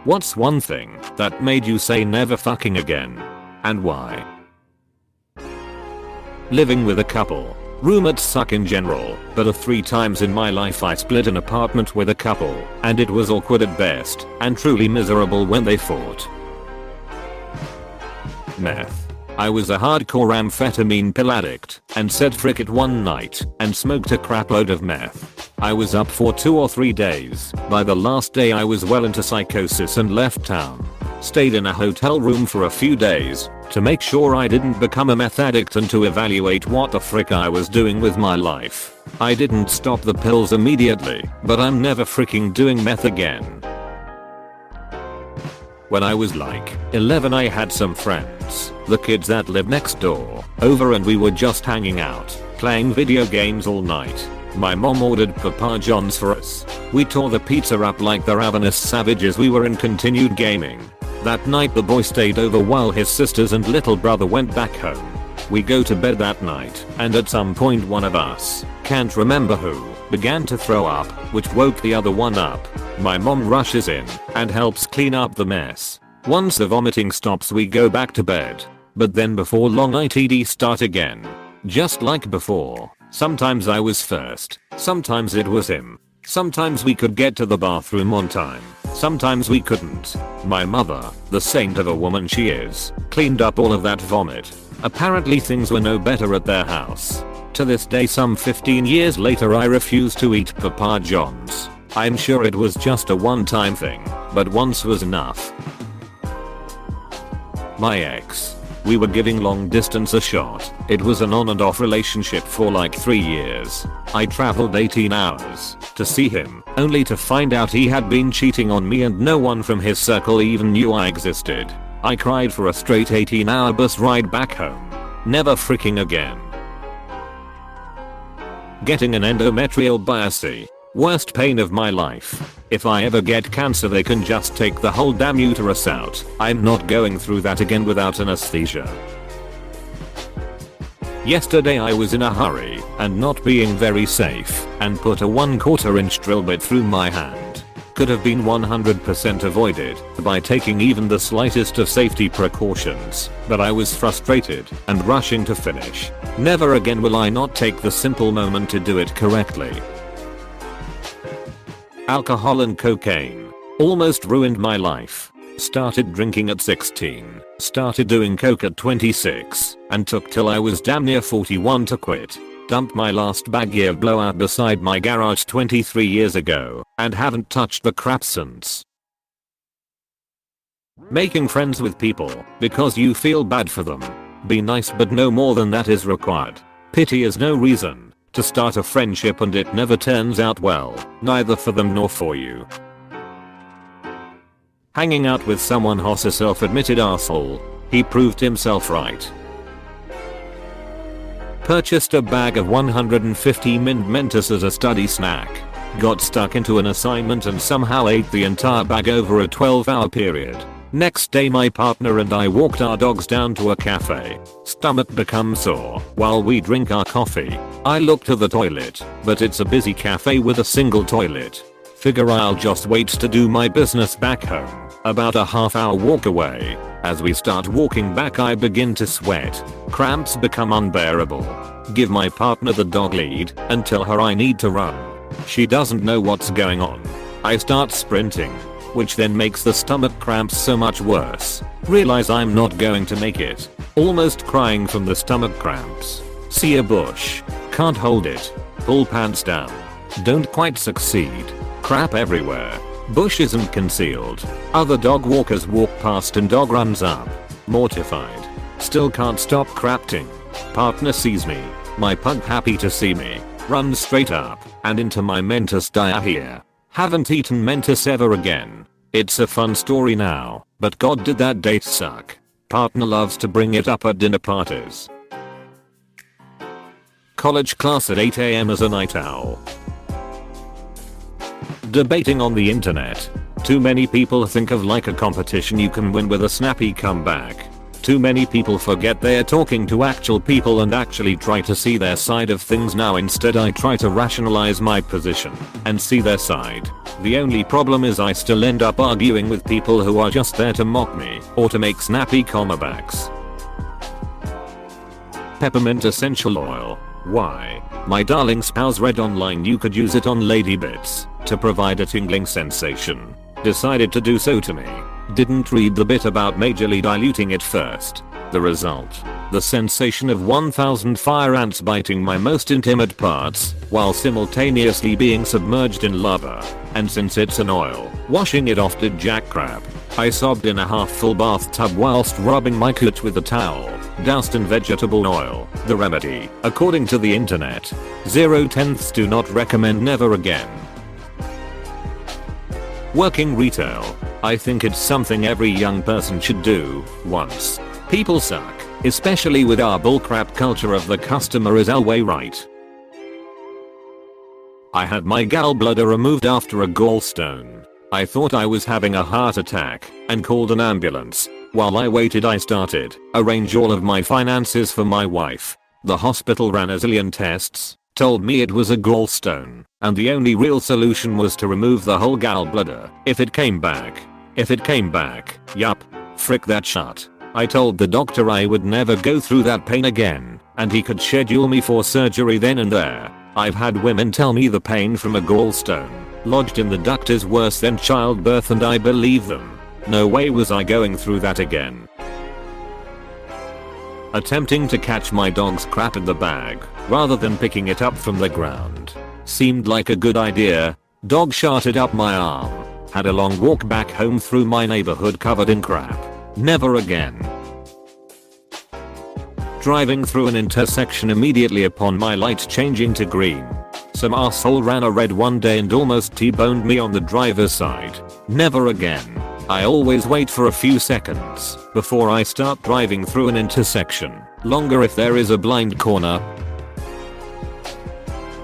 What's one thing that made you say never fucking again? And why? Living with a couple. Roommates suck in general, but 3 times in my life I split an apartment with a couple, and it was awkward at best, and truly miserable when they fought. Meth. I was a hardcore amphetamine pill addict, and said frick it one night, and smoked a crapload of meth. I was up for 2 or 3 days. By the last day I was well into psychosis and left town. Stayed in a hotel room for a few days, to make sure I didn't become a meth addict and to evaluate what the frick I was doing with my life. I didn't stop the pills immediately, but I'm never freaking doing meth again. When I was like 11 I had some friends, the kids that lived next door, over and we were just hanging out, playing video games all night. My mom ordered Papa John's for us. We tore the pizza up like the ravenous savages we were and continued gaming. That night the boy stayed over while his sisters and little brother went back home. We go to bed that night, and at some point one of us, can't remember who, began to throw up, which woke the other one up. My mom rushes in and helps clean up the mess. Once the vomiting stops we go back to bed. But then before long ITD start again. Just like before. Sometimes I was first, sometimes it was him. Sometimes we could get to the bathroom on time, sometimes we couldn't. My mother, the saint of a woman she is, cleaned up all of that vomit. Apparently things were no better at their house. To this day some 15 years later I refuse to eat Papa John's. I'm sure it was just a one-time thing, but once was enough. My ex. We were giving long distance a shot. It was an on and off relationship for like 3 years. I traveled 18 hours to see him, only to find out he had been cheating on me and no one from his circle even knew I existed. I cried for a straight 18-hour bus ride back home. Never freaking again. Getting an endometrial biopsy. Worst pain of my life. If I ever get cancer they can just take the whole damn uterus out. I'm not going through that again without anesthesia. Yesterday I was in a hurry and not being very safe and put a 1/4 inch drill bit through my hand. Could have been 100% avoided by taking even the slightest of safety precautions, but I was frustrated and rushing to finish. Never again will I not take the simple moment to do it correctly. Alcohol and cocaine. Almost ruined my life. Started drinking at 16, started doing coke at 26, and took till I was damn near 41 to quit. Dumped my last baggie of blowout beside my garage 23 years ago, and haven't touched the crap since. Making friends with people, because you feel bad for them. Be nice but no more than that is required. Pity is no reason to start a friendship and it never turns out well, neither for them nor for you. Hanging out with someone who's a self-admitted asshole. He proved himself right. Purchased a bag of 150 mint Mentos as a study snack. Got stuck into an assignment and somehow ate the entire bag over a 12-hour period. Next day my partner and I walked our dogs down to a cafe. Stomach becomes sore while we drink our coffee. I look to the toilet, but it's a busy cafe with a single toilet. Figure I'll just wait to do my business back home. About a half-hour walk away. As we start walking back I begin to sweat. Cramps become unbearable. Give my partner the dog lead and tell her I need to run. She doesn't know what's going on. I start sprinting, which then makes the stomach cramps so much worse. Realize I'm not going to make it. Almost crying from the stomach cramps. See a bush. Can't hold it. Pull pants down. Don't quite succeed. Crap everywhere. Bush isn't concealed. Other dog walkers walk past and dog runs up. Mortified. Still can't stop crapting. Partner sees me. My pug happy to see me. Runs straight up and into my Mentos diarrhea. Haven't eaten Mentos ever again. It's a fun story now, but god did that date suck. Partner loves to bring it up at dinner parties. College class at 8 AM as a night owl. Debating on the internet. Too many people think of like a competition you can win with a snappy comeback. Too many people forget they're talking to actual people and actually try to see their side of things. Now instead I try to rationalize my position and see their side. The only problem is I still end up arguing with people who are just there to mock me or to make snappy comebacks. Peppermint essential oil. Why? My darling spouse read online you could use it on lady bits to provide a tingling sensation. Decided to do so to me. Didn't read the bit about majorly diluting it first. The result? The sensation of 1000 fire ants biting my most intimate parts while simultaneously being submerged in lava. And since it's an oil, washing it off did jack crap. I sobbed in a half full bathtub whilst rubbing my clit with a towel, doused in vegetable oil. The remedy, according to the internet. 0/10 do not recommend, never again. Working retail. I think it's something every young person should do once. People suck, especially with our bullcrap culture of the customer is always right. I had my gallbladder removed after a gallstone. I thought I was having a heart attack and called an ambulance. While I waited I started arrange all of my finances for my wife. The hospital ran a zillion tests, told me it was a gallstone, and the only real solution was to remove the whole gallbladder. If it came back, yup, frick that shut. I told the doctor I would never go through that pain again, and he could schedule me for surgery then and there. I've had women tell me the pain from a gallstone lodged in the duct is worse than childbirth, and I believe them. No way was I going through that again. Attempting to catch my dog's crap in the bag rather than picking it up from the ground seemed like a good idea. Dog sharted up my arm. Had a long walk back home through my neighborhood covered in crap. Never again. Driving through an intersection immediately upon my light changing to green. Some asshole ran a red one day and almost T-boned me on the driver's side. Never again. I always wait for a few seconds before I start driving through an intersection. Longer if there is a blind corner.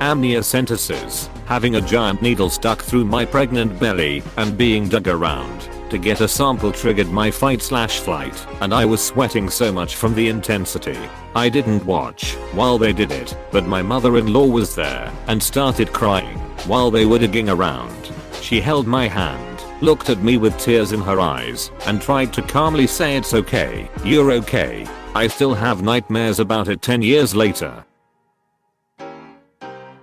Amniocentesis. Having a giant needle stuck through my pregnant belly and being dug around to get a sample triggered my fight/flight, and I was sweating so much from the intensity. I didn't watch while they did it, but my mother-in-law was there and started crying while they were digging around. She held my hand, looked at me with tears in her eyes, and tried to calmly say it's okay, you're okay. I still have nightmares about it 10 years later.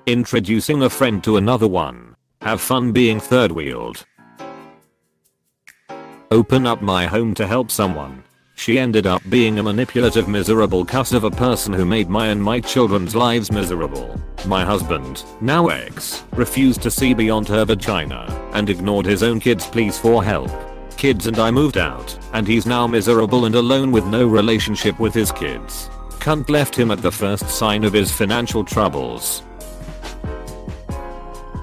Introducing a friend to another one. Have fun being third-wheeled. Open up my home to help someone. She ended up being a manipulative, miserable cuss of a person who made my and my children's lives miserable. My husband, now ex, refused to see beyond her vagina and ignored his own kids' pleas for help. Kids and I moved out, and he's now miserable and alone with no relationship with his kids. Cunt left him at the first sign of his financial troubles.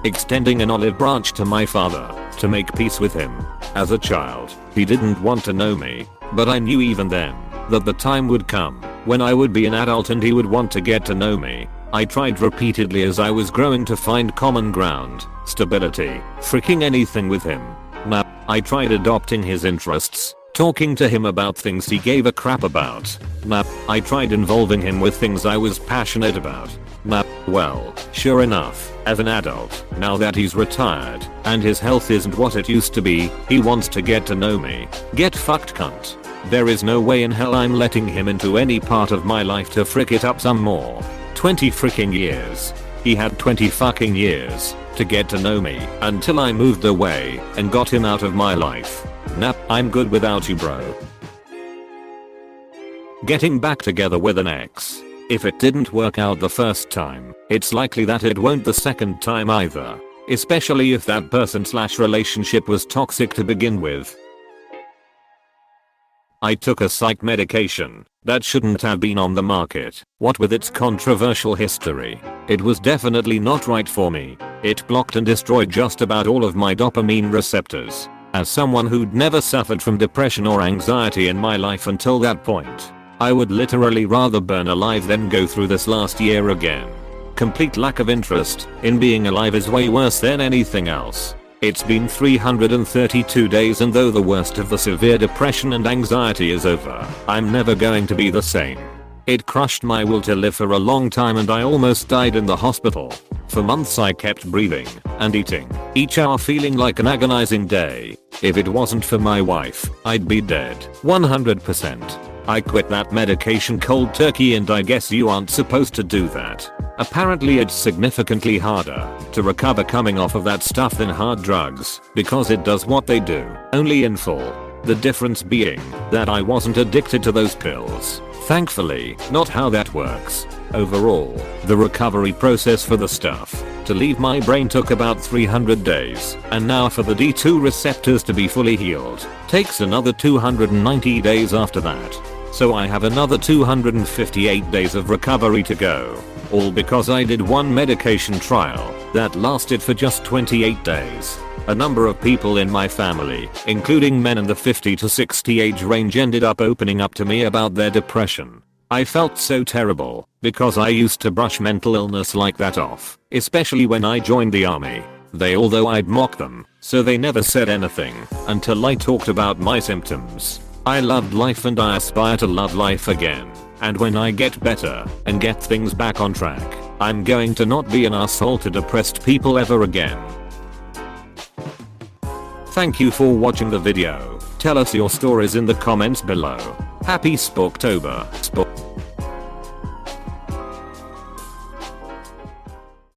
Extending an olive branch to my father to make peace with him. As a child, he didn't want to know me, but I knew even then that the time would come when I would be an adult and he would want to get to know me. I tried repeatedly as I was growing to find common ground, stability, freaking anything with him. I tried adopting his interests, talking to him about things he gave a crap about. I tried involving him with things I was passionate about. Well, sure enough, as an adult, now that he's retired and his health isn't what it used to be, he wants to get to know me. Get fucked, cunt. There is no way in hell I'm letting him into any part of my life to frick it up some more. 20 freaking years. He had 20 fucking years to get to know me until I moved away and got him out of my life. I'm good without you, bro. Getting back together with an ex. If it didn't work out the first time, it's likely that it won't the second time either. Especially if that person/relationship was toxic to begin with. I took a psych medication that shouldn't have been on the market. What with its controversial history, it was definitely not right for me. It blocked and destroyed just about all of my dopamine receptors. As someone who'd never suffered from depression or anxiety in my life until that point, I would literally rather burn alive than go through this last year again. Complete lack of interest in being alive is way worse than anything else. It's been 332 days, and though the worst of the severe depression and anxiety is over, I'm never going to be the same. It crushed my will to live for a long time, and I almost died in the hospital. For months I kept breathing and eating, each hour feeling like an agonizing day. If it wasn't for my wife, I'd be dead. 100%. I quit that medication cold turkey, and I guess you aren't supposed to do that. Apparently it's significantly harder to recover coming off of that stuff than hard drugs, because it does what they do, only in full. The difference being that I wasn't addicted to those pills. Thankfully, not how that works. Overall, the recovery process for the stuff to leave my brain took about 300 days, and now for the D2 receptors to be fully healed takes another 290 days after that. So I have another 258 days of recovery to go. All because I did one medication trial that lasted for just 28 days. A number of people in my family, including men in the 50 to 60 age range, ended up opening up to me about their depression. I felt so terrible because I used to brush mental illness like that off, especially when I joined the army. Although I'd mock them, so they never said anything until I talked about my symptoms. I loved life, and I aspire to love life again. And when I get better and get things back on track, I'm going to not be an asshole to depressed people ever again. Thank you for watching the video. Tell us your stories in the comments below. Happy Spooktober.